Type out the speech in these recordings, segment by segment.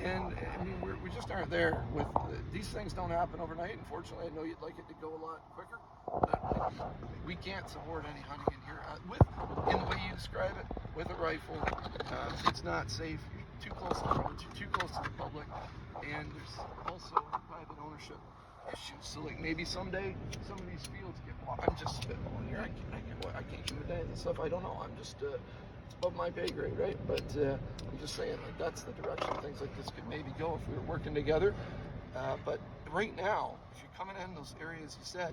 And I mean, we just aren't there with these things. Don't happen overnight. Unfortunately, I know you'd like it to go a lot quicker, but we can't support any hunting in here in the way you describe it with a rifle. It's not safe. You're too close to the roads. You're too close to the public, and there's also private ownership issues. So like maybe someday some of these fields get bought. I'm just spitballing here. I can't commit to any of this stuff. I don't know. I'm just it's above my pay grade, right? But I'm just saying, like, that's the direction things like this could maybe go if we were working together. But right now, if you're coming in those areas you said,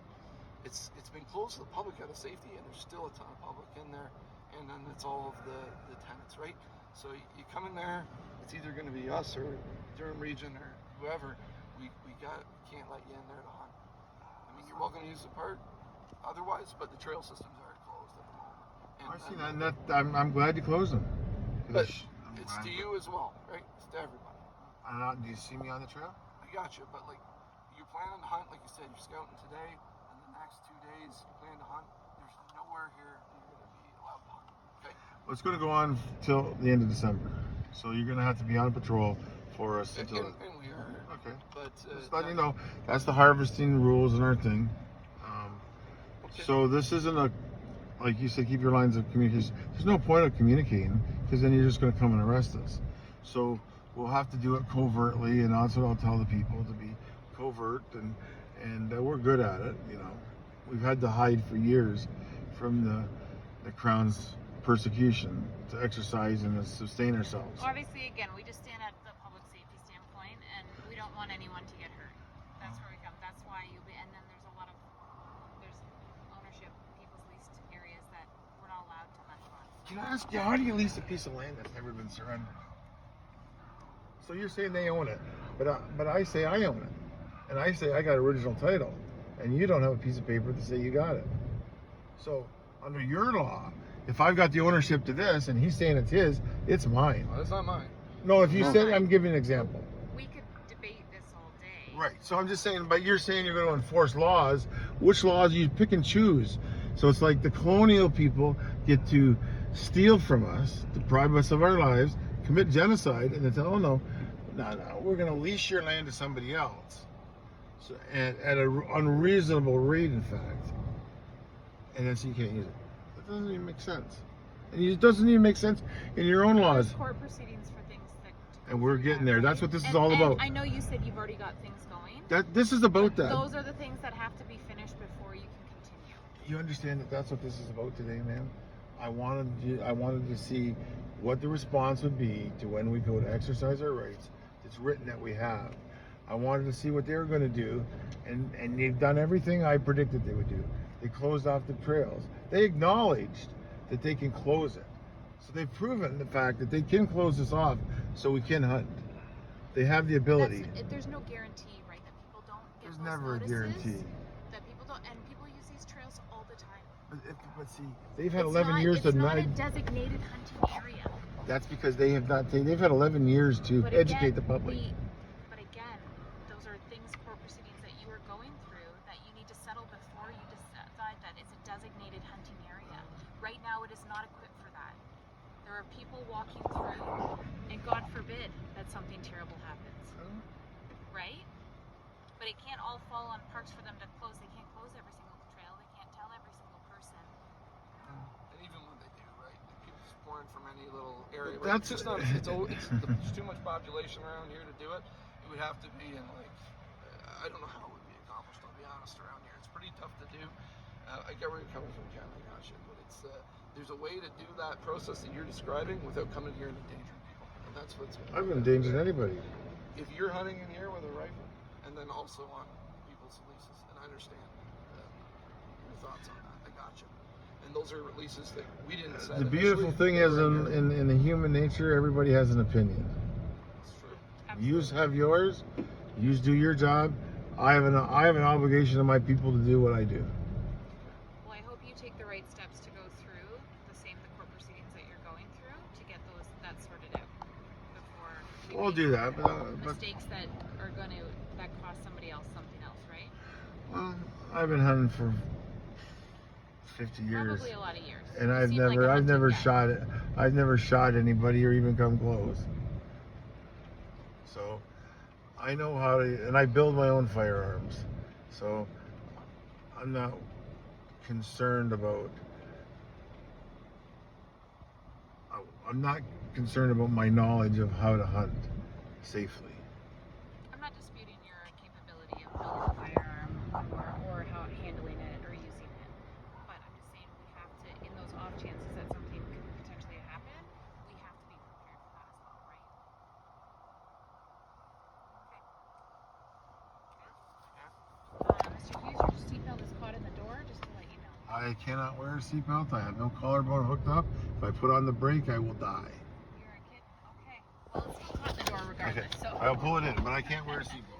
it's been closed to the public out of safety, and there's still a ton of public in there, and then it's all of the tenants, right? So you come in there, it's either going to be us or Durham region or whoever. We can't let you in there to hunt. I mean, you're welcome to use the park otherwise, but the trail systems are closed at the moment. And, I've seen that. I'm glad you closed them. But it's to you as well, right? It's to everybody. Do you see me on the trail? I got you, but like you're planning to hunt, like you said, you're scouting today, and the next 2 days you plan to hunt. There's nowhere here you're going to be allowed to hunt. Okay. Well, it's going to go on till the end of December, so you're going to have to be on patrol for us until. And we are. Okay. But just let you know, that's the harvesting rules and our thing. Okay. So this isn't a, like you said, keep your lines of communication. There's no point of communicating because then you're just going to come and arrest us. So we'll have to do it covertly, and that's what I'll tell the people, to be covert, and we're good at it. You know, we've had to hide for years from the Crown's persecution to exercise and to sustain ourselves. Obviously, again, we just stand at the public safety standpoint, and we don't want anyone to get hurt. That's where we come. That's why you'll be. And then there's a lot of ownership, people's leased areas that we're not allowed to hunt on. Can I ask you, how do you lease a piece of land that's never been surrendered? So you're saying they own it, but I say I own it, and I say I got original title, and you don't have a piece of paper to say you got it. So under your law, if I've got the ownership to this and he's saying it's his, it's mine. Well, it's not mine. No, if you said, I'm giving an example. We could debate this all day. Right. So I'm just saying, but you're saying you're going to enforce laws. Which laws you pick and choose? So it's like the colonial people get to steal from us, deprive us of our lives, commit genocide, and then say, oh no, we're going to lease your land to somebody else. So at an unreasonable rate, in fact. And then so you can't use it. That doesn't even make sense. And it doesn't even make sense in your own laws. There's court proceedings for things that. And we're getting there. That's what this is all about. I know you said you've already got things going. This is about that. Those are the things that have to be finished before you can continue. You understand that that's what this is about today, man? I wanted to see what the response would be to when we go to exercise our rights. It's written that we have. I wanted to see what they were going to do, and they've done everything I predicted they would do. They closed off the trails. They acknowledged that they can close it. So they've proven the fact that they can close this off so we can hunt. They have the ability. There's no guarantee, right, that people don't get There's those never a notices, guarantee. That people don't, and people use these trails all the time. But see, they've had 11 years to not. It's not a designated hunting area. That's because they have not. They've had 11 years to educate the public. But again, those are things, court proceedings that you are going through that you need to settle before you decide that it's a designated hunting area. Right now, it is not equipped for that. There are people walking through, and God forbid that something terrible happens. Right? But it can't all fall on parks for them to close. They can't close every single trail. They can't tell every single person. And even when they do, right? People just pouring from any little area. Right? That's it's just not. There's too much population around here to do it. It would have to be in like I don't know how it would be accomplished. I'll be honest. Around here, it's pretty tough to do. I get where you're coming from, Ken. I got you, but it's there's a way to do that process that you're describing without coming here and endangering people, and that's what's. I've endangered anybody. If you're hunting in here with a rifle, and then also on people's leases, and I understand your thoughts on that. I got you. And those are leases that we didn't set. The beautiful thing is, in the human nature, everybody has an opinion. That's true. You have yours. You do your job. I have an obligation to my people to do what I do. Well, I hope you take the right steps to go through the court proceedings that you're going through to get that sorted out before. We'll do that, but mistakes that cost somebody else something else, right? well, I've been hunting for 50 years. Probably a lot of years. And You I've seem like a never hunting guy. shot anybody or even come close. So I know how to, and I build my own firearms. So I'm not concerned about, I'm not concerned about my knowledge of how to hunt safely. I'm not disputing your capability of building a firearm or how handling it or using it, but I'm just saying we have to, in those off chances that something could potentially happen, we have to be prepared for that as well, right? Mr. Hughes, your seatbelt is caught in the door, just to let you know. I cannot wear a seatbelt. I have no collarbone hooked up. If I put on the brake, I will die. You're a kid? Okay. Well, it's still caught in the door regardless, Okay, so. I'll pull it in, but I can't wear a seatbelt.